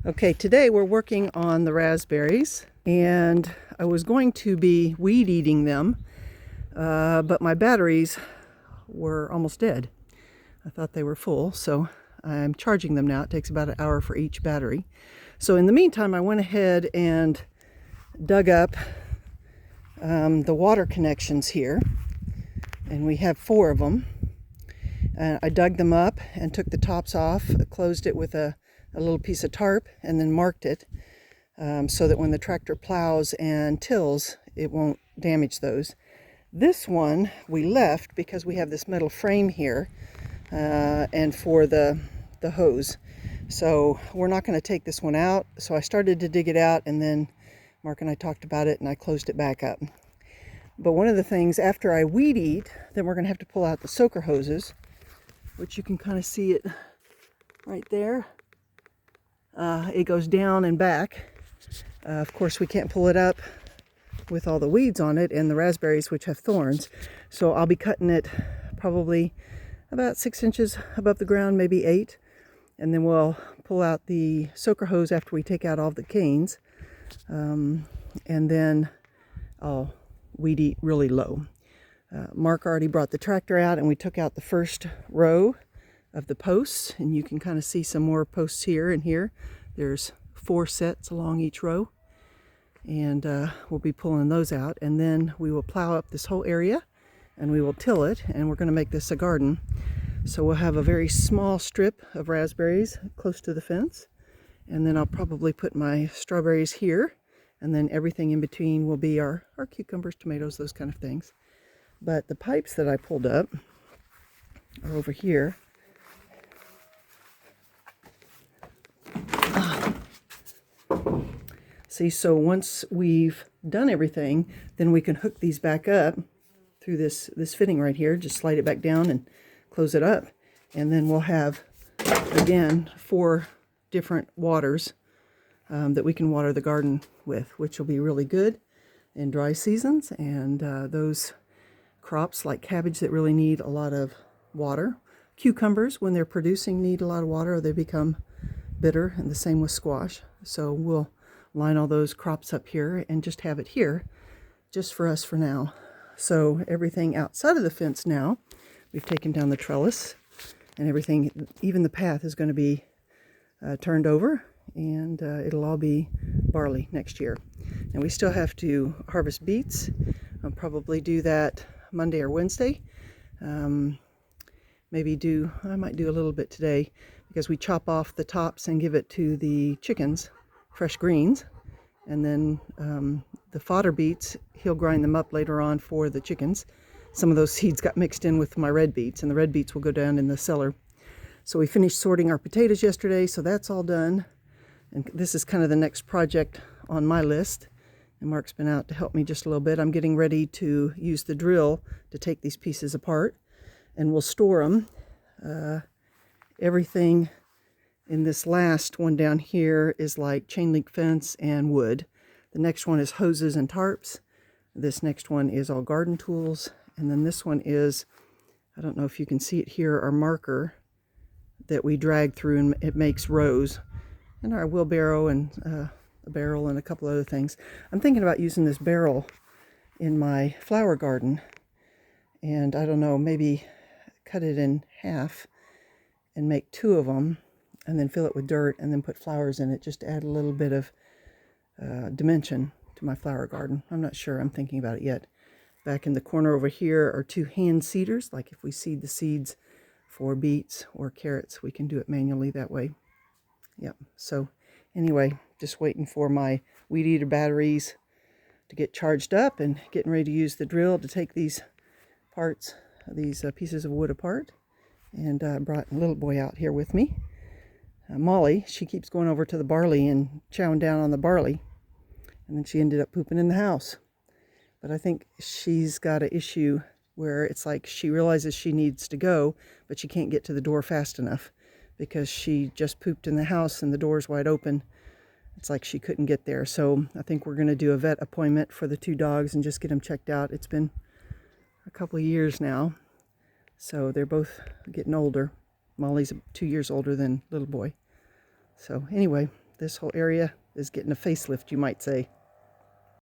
Okay, today we're working on the raspberries, and I was going to be weed eating them, but my batteries were almost dead. I thought they were full, so I'm charging them now. It takes about an hour for each battery. So in the meantime, I went ahead and dug up the water connections here, and we have 4 of them. I dug them up and took the tops off, closed it with a little piece of tarp, and then marked it so that when the tractor plows and tills, it won't damage those. This one we left because we have this metal frame here and for the hose. So we're not going to take this one out. So I started to dig it out, and then Mark and I talked about it and I closed it back up. But one of the things, after I weed eat, then we're going to have to pull out the soaker hoses, which you can kind of see it right there. It goes down and back. Of course, we can't pull it up with all the weeds on it and the raspberries, which have thorns. So I'll be cutting it probably about 6 inches above the ground, maybe 8. And then we'll pull out the soaker hose after we take out all the canes. And then I'll weed eat really low. Mark already brought the tractor out, and we took out the first row of the posts, and you can kind of see some more posts here and here. There's 4 sets along each row, and we'll be pulling those out, and then we will plow up this whole area and we will till it, and we're going to make this a garden. So we'll have a very small strip of raspberries close to the fence, and then I'll probably put my strawberries here, and then everything in between will be our cucumbers, tomatoes, those kind of things. But the pipes that I pulled up are over here. See, so once we've done everything, then we can hook these back up through this fitting right here. Just slide it back down and close it up. And then we'll have, again, 4 different waters that we can water the garden with, which will be really good in dry seasons. And those crops like cabbage that really need a lot of water. Cucumbers, when they're producing, need a lot of water or they become bitter, and the same with squash. So we'll line all those crops up here and just have it here just for us for now. So everything outside of the fence now, we've taken down the trellis, and everything, even the path, is going to be turned over, and it'll all be barley next year. And we still have to harvest beets. I'll probably do that Monday or Wednesday. I might do a little bit today, because we chop off the tops and give it to the chickens, fresh greens, and then the fodder beets, he'll grind them up later on for the chickens. Some of those seeds got mixed in with my red beets, and the red beets will go down in the cellar. So we finished sorting our potatoes yesterday, so that's all done. And this is kind of the next project on my list. And Mark's been out to help me just a little bit. I'm getting ready to use the drill to take these pieces apart, and we'll store them. Everything in this last one down here is like chain link fence and wood. The next one is hoses and tarps. This next one is all garden tools. And then this one is, I don't know if you can see it here, our marker that we drag through, and it makes rows. And our wheelbarrow and a barrel and a couple other things. I'm thinking about using this barrel in my flower garden. And I don't know, maybe cut it in half and make 2 of them, and then fill it with dirt, and then put flowers in it just to add a little bit of dimension to my flower garden. I'm not sure. I'm thinking about it yet. Back in the corner over here are 2 hand seeders. Like if we seed the seeds for beets or carrots, we can do it manually that way. Yep. So anyway, just waiting for my weed eater batteries to get charged up, and getting ready to use the drill to take these parts, these pieces of wood apart. And brought a little boy out here with me. Molly, she keeps going over to the barley and chowing down on the barley. And then she ended up pooping in the house. But I think she's got an issue where it's like she realizes she needs to go, but she can't get to the door fast enough because she just pooped in the house and the door's wide open. It's like she couldn't get there. So I think we're going to do a vet appointment for the 2 dogs and just get them checked out. It's been a couple of years now. So they're both getting older. Molly's 2 years older than little boy. So anyway, this whole area is getting a facelift, you might say.